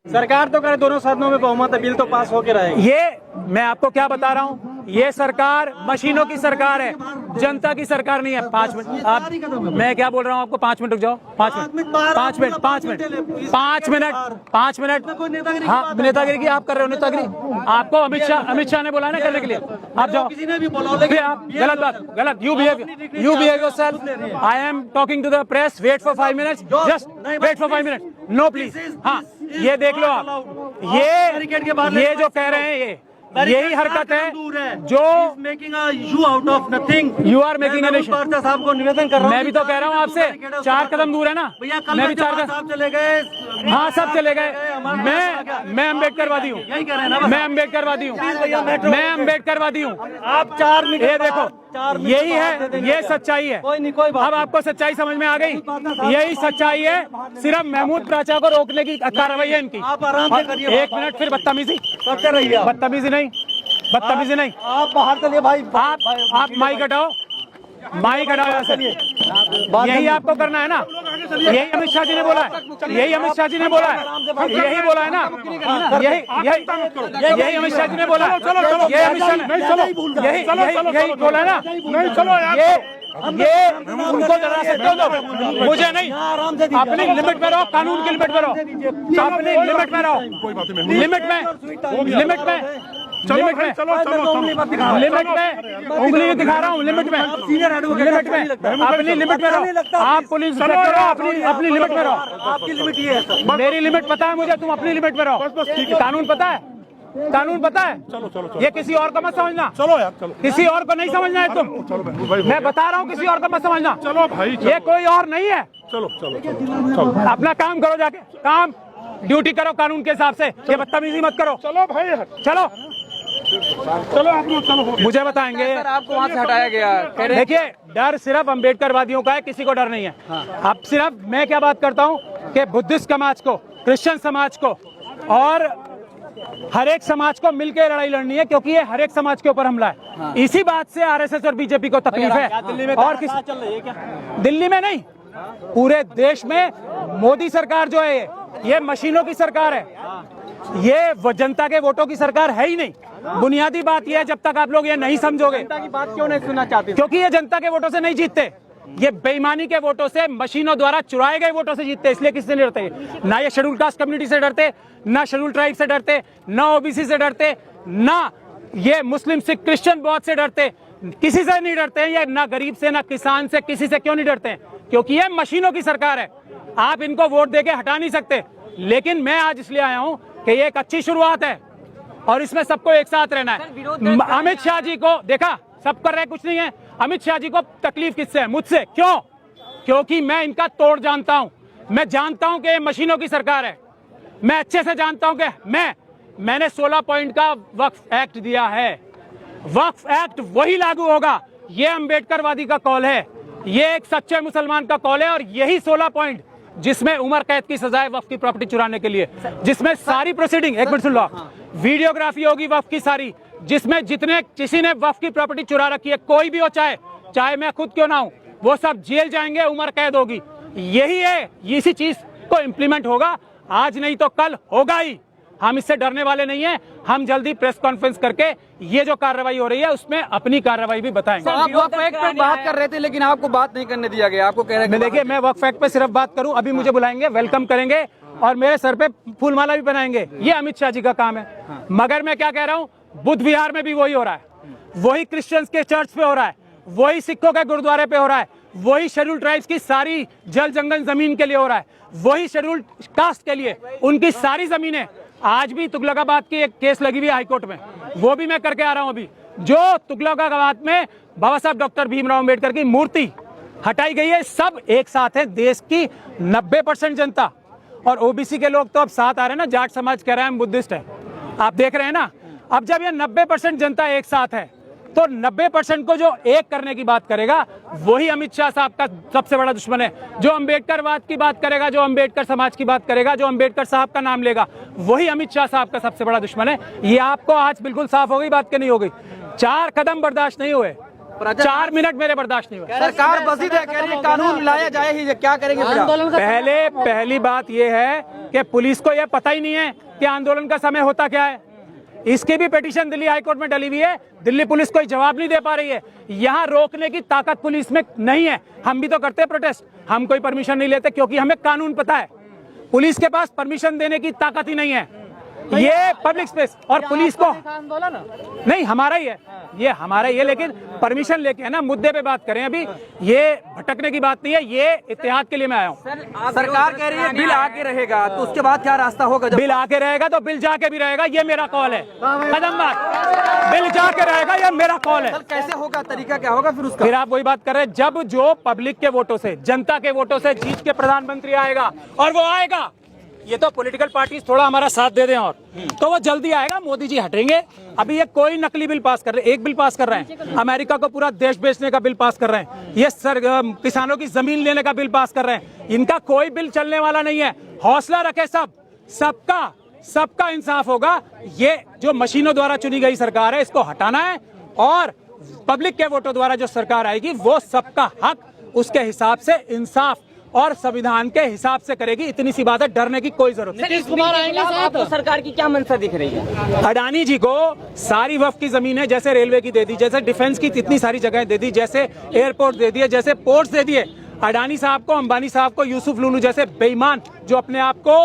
सरकार तो करे दोनों सदनों में बहुमत है, बिल तो पास होके रहेगा। ये मैं आपको क्या बता रहा हूँ, ये सरकार मशीनों की सरकार है, जनता की सरकार नहीं है। 5 मिनट आप, मैं क्या बोल रहा हूँ आपको, 5 मिनट रुक जाओ। 5 मिनट हाँ, नेतागिरी की आप कर रहे हो। नेतागिरी आपको अमित शाह ने बोला ना करने के लिए, आप जाओ। फिर आप गलत बात, गलत। You behave yourself. I am talking to the press, wait for 5 minutes, just wait for 5 minute. No please. हाँ, ये देख लो आप, ये जो कह रहे हैं यही हरकत है जो making issue out of nothing. You are making an issue. साहब को निवेदन कर रहा हूं, मैं भी तो कह रहा हूँ आपसे, 4 कदम दूर है ना। मैं भी 4 कदम, चले गए। हाँ सब चले गए। मैं अम्बेडकरवादी हूँ, मैं अम्बेडकरवादी हूँ, मैं अम्बेडकरवादी हूँ। आप 4 मिनट, ये देखो, यही है, ये सच्चाई है। कोई नहीं, कोई बात। अब आपको सच्चाई समझ में आ गई। यही सच्चाई है, सिर्फ महमूद प्राचा को रोकने की कार्रवाई है इनकी। आप आराम से करिए। 1 मिनट, फिर बदतमीजी करते रहिए। बदतमीजी नहीं, बदतमीजी नहीं। आप बाहर चलिए भाई। आप माइक हटाओ, माइक हटाओ यहाँ से। यही आपको करना है ना, यही अमित शाह जी ने बोला है, यही अमित शाह जी ने बोला है, यही बोला है ना, यही अमित शाह जी ने बोला है, यही अमित शाह ने यही बोला है ना। नहीं चलो ये उनको डरा सकते हो तो मुझे नहीं। अपनी लिमिट में रहो, कानून की लिमिट में रहो, अपनी लिमिट में रहो, लिमिट में लिमिट में लिमिट में उंगली दिखा रहा हूँ, लिमिट में, लिमिट में, अपनी लिमिट में रहो। आप पुलिस इंस्पेक्टर हो, अपनी लिमिट में रहो। आपकी लिमिट ये है। मेरी लिमिट पता है मुझे, तुम अपनी लिमिट में रहो। कानून पता है, कानून पता है। चलो ये किसी और को मत समझना। चलो यार, चलो किसी और को नहीं समझना है तुम। मैं बता रहा हूँ, किसी और को मत समझना। चलो भाई, ये कोई और नहीं है। चलो अपना काम करो, जाके काम ड्यूटी करो कानून के हिसाब से। ये बदतमीजी मत करो। चलो भाई, चलो आप लोग चलो। मुझे बताएंगे आपको वहाँ से हटाया गया। देखिए, डर सिर्फ अम्बेडकरवादियों का है, किसी को डर नहीं है। अब सिर्फ मैं क्या बात करता हूँ कि बुद्धिस्ट समाज को, क्रिश्चियन समाज को और हर एक समाज को मिलकर लड़ाई लड़नी है, क्योंकि ये हर एक समाज के ऊपर हमला है। इसी बात से आरएसएस और बीजेपी को तकलीफ है। और किस चल रही है क्या? दिल्ली में नहीं, पूरे देश में मोदी सरकार जो है ये मशीनों की सरकार है। ये जनता के वोटों की सरकार है ही नहीं। बुनियादी बात यह है, जब तक आप लोग ये नहीं समझोगे, जनता की बात क्यों नहीं सुनना चाहते? क्योंकि ये जनता के वोटों से नहीं जीतते, ये बेईमानी के वोटों से, मशीनों द्वारा चुराए गए वोटों से जीतते। इसलिए किससे नहीं डरते? ना ये शेड्यूल कास्ट कम्युनिटी से डरते, ना शेड्यूल ट्राइब से डरते, ना ओबीसी से डरते, ना ये मुस्लिम सिख क्रिश्चियन बहुत से डरते। किसी से नहीं डरते हैं ये, ना गरीब से, ना किसान से, किसी से क्यों नहीं डरते हैं? क्योंकि ये मशीनों की सरकार है। आप इनको वोट देके हटा नहीं सकते। लेकिन मैं आज इसलिए आया हूं कि ये एक अच्छी शुरुआत है और इसमें सबको एक साथ रहना है। अमित शाह जी को देखा, सब कर रहे, कुछ नहीं है। अमित शाह जी को तकलीफ किससे है? मुझसे। क्यों? क्योंकि मैं इनका तोड़ जानता हूं। मैं जानता हूं कि ये मशीनों की सरकार है। मैं अच्छे से जानता हूं कि मैंने 16 पॉइंट का वक्फ एक्ट दिया है। वक्फ एक्ट वही लागू होगा। ये अम्बेडकरवादी का कॉल है, ये एक सच्चे मुसलमान का कॉल है। और यही 16 पॉइंट जिसमें उम्र कैद की सजाए वक्फ की प्रॉपर्टी चुराने के लिए, जिसमें सारी प्रोसीडिंग, एक मिनट सुन लो, वीडियोग्राफी होगी वक्फ की सारी, जिसमें जितने किसी ने वक्फ की प्रॉपर्टी चुरा रखी है, कोई भी हो, चाहे मैं खुद क्यों ना हूं, वो सब जेल जाएंगे, उम्र कैद होगी। यही है, इसी चीज को इम्प्लीमेंट होगा। आज नहीं तो कल होगा ही। हम इससे डरने वाले नहीं हैं। हम जल्दी प्रेस कॉन्फ्रेंस करके ये जो कार्रवाई हो रही है उसमें अपनी कार्रवाई भी बताएंगे। आप वक्फ एक्ट पे बात कर रहे थे, लेकिन आपको बात नहीं करने दिया गया। आपको कह रहे मैं, देखिए, मैं वक्फ एक्ट पे सिर्फ बात करूं, अभी मुझे बुलाएंगे, वेलकम करेंगे और मेरे सर पे फूलमाला भी बनाएंगे। ये अमित शाह जी का काम है। मगर मैं क्या कह रहा हूं, बुद्ध विहार में भी वही हो रहा है, वही क्रिश्चियंस के चर्च पे हो रहा है, वही सिखों के गुरुद्वारे पे हो रहा है, वही शेड्यूल ट्राइब्स की सारी जल जंगल जमीन के लिए हो रहा है, वही शेड्यूल कास्ट के लिए उनकी सारी जमीनें। आज भी तुगलकाबाद की एक केस लगी हुई है हाईकोर्ट में, वो भी मैं करके आ रहा हूं अभी। जो तुगलकाबाद में बाबा साहब डॉक्टर भीमराव अम्बेडकर की मूर्ति हटाई गई है, सब एक साथ है। देश की 90% जनता और ओबीसी के लोग तो अब साथ आ रहे हैं ना। जाट समाज कह रहा है हम बुद्धिस्ट है, आप देख रहे हैं ना। अब जब ये 90% जनता एक साथ है, तो 90% को जो एक करने की बात करेगा, वही अमित शाह साहब का सबसे बड़ा दुश्मन है। जो अम्बेडकरवाद की बात करेगा, जो अम्बेडकर समाज की बात करेगा, जो अम्बेडकर साहब का नाम लेगा, वही अमित शाह साहब का सबसे बड़ा दुश्मन है। ये आपको आज बिल्कुल साफ हो गई बात, कि नहीं हो गई? 4 कदम बर्दाश्त नहीं हुए। 4 मिनट मेरे बर्दाश्त नहीं हुआ। सरकार बसीद है, कह रही है कानून लाया जाए ही, क्या करेंगे फिर आप? पहली बात यह है कि पुलिस को यह पता ही नहीं है कि आंदोलन का समय होता क्या है। इसकी भी पिटीशन दिल्ली हाईकोर्ट में डली हुई है, दिल्ली पुलिस कोई जवाब नहीं दे पा रही है। यहाँ रोकने की ताकत पुलिस में नहीं है। हम भी तो करते हैं प्रोटेस्ट, हम कोई परमिशन नहीं लेते क्योंकि हमें कानून पता है। पुलिस के पास परमिशन देने की ताकत ही नहीं है। ये पब्लिक स्पेस और पुलिस को नहीं, हमारा ही है, ये हमारा ही है, लेकिन परमिशन लेके है ना, मुद्दे पे बात करें। अभी ये भटकने की बात नहीं है, ये इत्तेहाद के लिए मैं आया हूँ। सरकार कह रही है बिल आके रहेगा, तो उसके बाद क्या रास्ता होगा? जब बिल आके रहेगा तो बिल जाके भी रहेगा, ये मेरा कॉल है। कदम बात, बिल जाके रहेगा, ये मेरा कॉल है। कैसे होगा, तरीका क्या होगा फिर उसका? फिर आप वही बात कर रहे हैं, जब जो पब्लिक के वोटों से, जनता के वोटों से जीत के प्रधानमंत्री आएगा, और वो आएगा, ये तो पॉलिटिकल पार्टीज थोड़ा हमारा साथ दे दें और तो वो जल्दी आएगा, मोदी जी हटेंगे। अभी ये कोई नकली बिल पास कर रहे हैं, एक बिल पास कर रहे हैं, अमेरिका को पूरा देश बेचने का बिल पास कर रहे हैं, ये किसानों की जमीन लेने का बिल पास कर रहे हैं। इनका कोई बिल चलने वाला नहीं है। हौसला रखे सबका इंसाफ होगा। ये जो मशीनों द्वारा चुनी गई सरकार है, इसको हटाना है, और पब्लिक के वोटों द्वारा जो सरकार आएगी वो सबका हक उसके हिसाब से इंसाफ और संविधान के हिसाब से करेगी। इतनी सी बात है, डरने की कोई जरूरत नहीं। नीतीश कुमार आएंगे, आपको सरकार की क्या मंशा दिख रही है? अडानी जी को सारी वक्फ की जमीन है, जैसे रेलवे की दे दी, जैसे डिफेंस की इतनी सारी जगह दे दी, जैसे एयरपोर्ट दे दिए, जैसे पोर्ट्स दे दिए। अडानी साहब को, अंबानी साहब को, यूसुफ लुलू जैसे बेईमान जो अपने आप को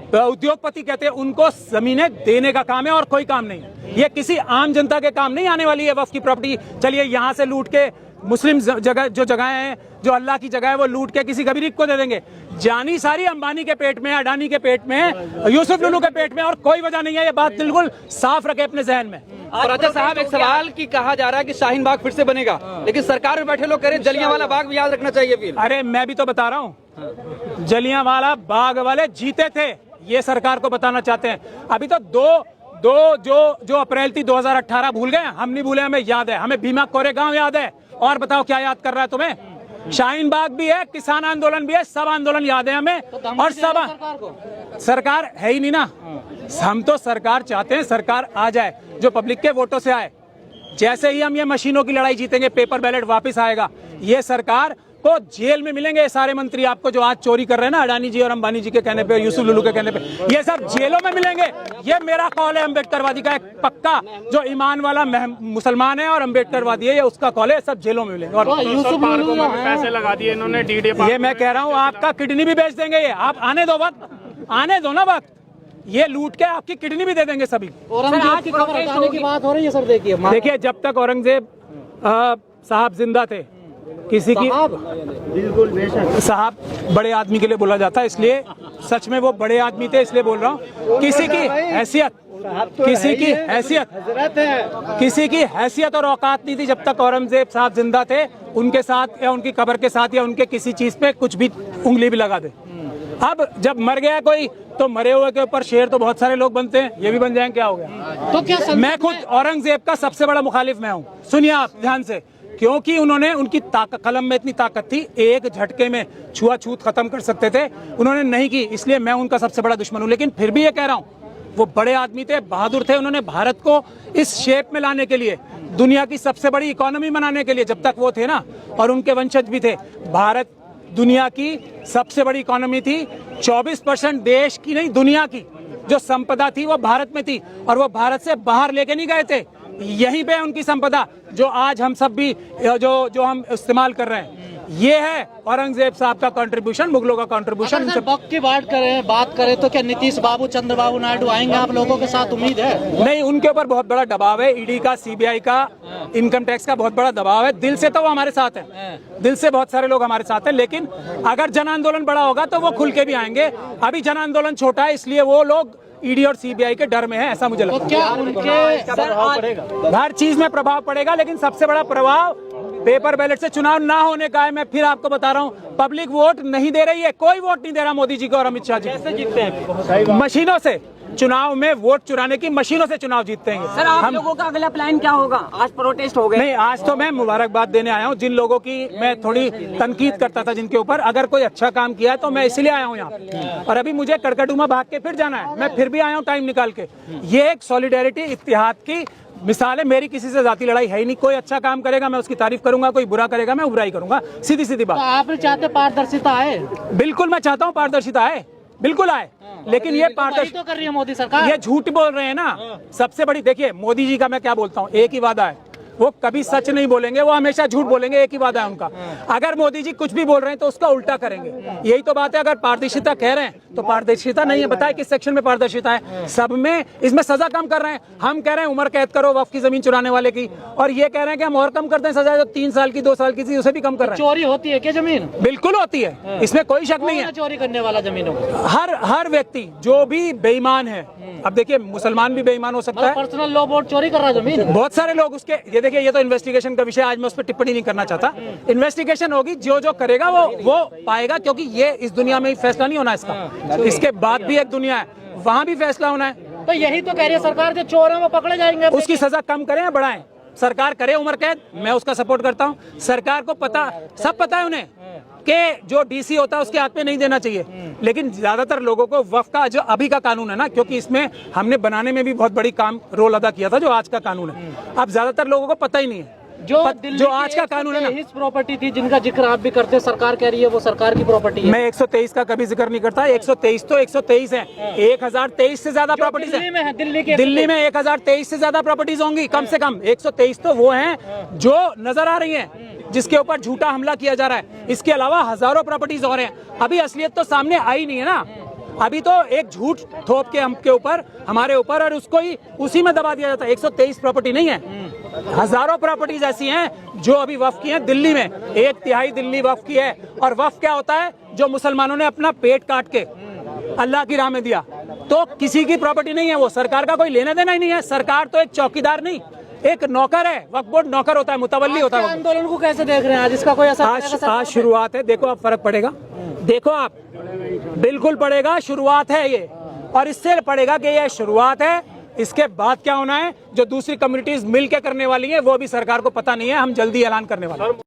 उद्योगपति कहते हैं, उनको जमीनें देने का काम है और कोई काम नहीं। ये किसी आम जनता के काम नहीं आने वाली है वक्फ की प्रॉपर्टी। चलिए यहाँ से लूट के मुस्लिम जगह जो जगह है, जो अल्लाह की जगह है, वो लूट के किसी गरीब को दे देंगे। जानी सारी अंबानी के पेट में, अडानी के पेट में, यूसुफ लुलू के पेट में, और कोई वजह नहीं है। ये बात बिल्कुल साफ रखे अपने जहन में। राजा साहब, एक सवाल की कहा जा रहा है कि शाहीन बाग फिर से बनेगा, लेकिन सरकार में बैठे लोग कह रहे हैं जलियांवाला बाग भी याद रखना चाहिए फिर। अरे मैं भी तो बता रहा हूँ, जलियांवाला बाग वाले जीते थे, ये सरकार को बताना चाहते हैं। अभी तो दो जो अप्रैल थी 2018 भूल गए? हम नहीं भूले, हमें याद है, हमें भीमा कोरेगांव याद है। और बताओ क्या याद कर रहा है तुम्हें? शाहीन बाग भी है, किसान आंदोलन भी है, सब आंदोलन याद है हमें। और सब सरकार है ही नहीं ना। हम तो सरकार चाहते हैं, सरकार आ जाए जो पब्लिक के वोटों से आए। जैसे ही हम ये मशीनों की लड़ाई जीतेंगे, पेपर बैलेट वापस आएगा, ये सरकार को जेल में मिलेंगे ये सारे मंत्री आपको जो आज चोरी कर रहे हैं ना, अडानी जी और अंबानी जी के कहने पे, यूसुफ लुलू के कहने पे, ये सब जेलों में मिलेंगे। ये मेरा कॉल है, अम्बेडकरवादी का एक पक्का, जो ईमान वाला मुसलमान है और अम्बेडकरवादी है, ये उसका कॉल है, सब जेलों में मिलेंगे। और यूसुफ लुलू में पैसे लगा दिए इन्होंने, डीडे ये मैं कह रहा हूँ, आपका किडनी भी बेच देंगे ये। आप आने दो वक्त, आने दो ना वक्त, ये लूट के आपकी किडनी भी दे देंगे सभी। औरंगजेब की खबर हटाने की बात हो रही है सर। देखिए, जब तक औरंगजेब साहब जिंदा थे, किसी की साहब बड़े आदमी के लिए बोला जाता है, इसलिए सच में वो बड़े आदमी थे, इसलिए बोल रहा हूँ। किसी की हैसियत और औकात नहीं थी जब तक औरंगजेब साहब जिंदा थे, उनके साथ या उनकी कब्र के साथ या उनके किसी चीज पे कुछ भी उंगली भी लगा दे। अब जब मर गया कोई, तो मरे हुए के ऊपर शेर तो बहुत सारे लोग बनते हैं, ये भी बन जाएंगे, क्या हो गया? तो क्या मैं खुद औरंगजेब का सबसे बड़ा मुखालिफ मैं हूँ। सुनिए आप ध्यान से, क्योंकि उन्होंने, उनकी कलम में इतनी ताकत थी, एक झटके में छुआछूत खत्म कर सकते थे, उन्होंने नहीं की, इसलिए मैं उनका सबसे बड़ा दुश्मन हूं। लेकिन फिर भी ये कह रहा हूं, वो बड़े आदमी थे, बहादुर थे। उन्होंने भारत को इस शेप में लाने के लिए, दुनिया की सबसे बड़ी इकोनॉमी बनाने के लिए, जब तक वो थे ना, और उनके वंशज भी थे, भारत दुनिया की सबसे बड़ी इकोनॉमी थी। 24% देश की नहीं, दुनिया की जो संपदा थी वो भारत में थी, और वो भारत से बाहर लेके नहीं गए थे। यहीं पे उनकी संपदा, जो आज हम सब भी जो हम इस्तेमाल कर रहे हैं, ये है औरंगजेब साहब का कंट्रीब्यूशन, मुगलों का कंट्रीब्यूशन। वक्त की बात करें तो क्या नीतीश बाबू, चंद्रबाबू नायडू आएंगे आप लोगों के साथ? उम्मीद है? नहीं, उनके ऊपर बहुत बड़ा दबाव है, ईडी का, सीबीआई का, इनकम टैक्स का बहुत बड़ा दबाव है। दिल से तो वो हमारे साथ है, दिल से बहुत सारे लोग हमारे साथ हैं, लेकिन अगर जन आंदोलन बड़ा होगा तो वो खुल के भी आएंगे। अभी जन आंदोलन छोटा है, इसलिए वो लोग ईडी और सीबीआई के डर में है, ऐसा मुझे लगता है। क्या उनके हर चीज में प्रभाव पड़ेगा, लेकिन सबसे बड़ा प्रभाव पेपर बैलेट से चुनाव ना होने का है। मैं फिर आपको बता रहा हूँ, पब्लिक वोट नहीं दे रही है, कोई वोट नहीं दे रहा मोदी जी को और अमित शाह जी। कैसे जीतते हैं? मशीनों से। चुनाव में वोट चुराने की मशीनों से चुनाव जीतते हैं। सर, आप लोगों का अगला प्लान क्या होगा? आज प्रोटेस्ट हो गए। नहीं, आज तो मैं मुबारकबाद देने आया हूँ जिन लोगों की मैं थोड़ी तनकीद करता था, जिनके ऊपर, अगर कोई अच्छा काम किया है तो मैं इसलिए आया हूँ यहाँ। और अभी मुझे कड़कड़डूमा भाग के फिर जाना है, मैं फिर भी आया हूँ टाइम निकाल के। ये एक सॉलिडेरिटी, इत्तेहाद की मिसाल है, मेरी किसी से जाति लड़ाई है ही नहीं। कोई अच्छा काम करेगा मैं उसकी तारीफ करूंगा, कोई बुरा करेगा मैं बुराई करूंगा, सीधी सीधी तो बात। आप भी चाहते पारदर्शिता आए? बिल्कुल मैं चाहता हूँ पारदर्शिता आए, बिल्कुल आए, लेकिन ये वही पारदर्शिता तो कर रही है मोदी सरकार। ये झूठ बोल रहे हैं ना। सबसे बड़ी देखिए मोदी जी का मैं क्या बोलता हूँ, एक ही वादा है, वो कभी सच नहीं बोलेंगे, वो हमेशा झूठ बोलेंगे, एक ही वादा है उनका। अगर मोदी जी कुछ भी बोल रहे हैं तो उसका उल्टा करेंगे, यही तो बात है। अगर पारदर्शिता कह रहे हैं तो पारदर्शिता नहीं है, बताए किस सेक्शन में पारदर्शिता है? सब में। इसमें सजा कम कर रहे हैं, हम कह रहे हैं उम्र कैद करो वक्फ की जमीन चुराने वाले की, और ये कह रहे हैं कि हम और कम करते हैं सजा, जो 3 साल की 2 साल की थी उसे भी कम कर रहे हैं। चोरी होती है क्या जमीन? बिल्कुल होती है, इसमें कोई शक नहीं है। चोरी करने वाला जमीनों को हर व्यक्ति जो भी बेईमान है, अब देखिए मुसलमान भी बेईमान हो सकता है, पर्सनल लॉ बोर्ड चोरी कर रहा है जमीन। बहुत सारे लोग उसके, ये देखिए ये तो इन्वेस्टिगेशन का विषय, आज मैं उस पर टिप्पणी नहीं करना चाहता। इन्वेस्टिगेशन होगी, जो करेगा वो पाएगा, क्योंकि ये इस दुनिया में ही फैसला नहीं होना इसका, इसके बाद भी एक दुनिया है, वहां भी फैसला होना है। तो यही तो कह रही है सरकार, जो चोर हैं वो पकड़े जाएंगे। उसकी सजा कम करें या बढ़ाएं? सरकार करे उम्र कैद, मैं उसका सपोर्ट करता हूं। सरकार को सब पता है उन्हें कि जो डीसी होता है उसके हाथ में नहीं देना चाहिए, लेकिन ज्यादातर लोगों को वक्फ का जो अभी का कानून है ना, क्योंकि इसमें हमने बनाने में भी बहुत बड़ी रोल अदा किया था, जो आज का कानून है, अब ज्यादातर लोगों को पता ही नहीं है। जो आज का कानून है ना, इस प्रॉपर्टी थी जिनका जिक्र आप भी करते, सरकार कह रही है वो सरकार की प्रॉपर्टी है। मैं 123 का कभी जिक्र नहीं करता, 123 तो 123 है, 1023 से ज्यादा प्रॉपर्टीज है दिल्ली में 1023 से ज्यादा प्रॉपर्टीज होंगी कम से कम। 123 तो वो हैं जो नजर आ रही हैं, जिसके ऊपर झूठा हमला किया जा रहा है। इसके अलावा हजारों प्रॉपर्टीज और हैं, अभी असलियत तो सामने आई नहीं है ना। अभी तो एक झूठ थोप के हमके ऊपर, हमारे ऊपर, और उसको ही उसी में दबा दिया जाता है। 123 प्रॉपर्टी नहीं है, हजारों प्रॉपर्टीज ऐसी हैं जो अभी वक्फ की हैं दिल्ली में, 1/3 दिल्ली वक्फ की है। और वक्फ क्या होता है? जो मुसलमानों ने अपना पेट काट के अल्लाह की राह में दिया, तो किसी की प्रॉपर्टी नहीं है वो, सरकार का कोई लेना देना ही नहीं है। सरकार तो एक चौकीदार नहीं, एक नौकर है। वक्फ बोर्ड नौकर होता है, मुतवल्ली होता है। आंदोलन को कैसे देख रहे हैं आज? इसका कोई असर? आज शुरुआत है, देखो आप फर्क पड़ेगा, देखो आप बिल्कुल पड़ेगा, शुरुआत है ये, और इससे पड़ेगा कि ये शुरुआत है। इसके बाद क्या होना है, जो दूसरी कम्युनिटीज मिल के करने वाली है, वो भी सरकार को पता नहीं है, हम जल्दी ऐलान करने वाले हैं।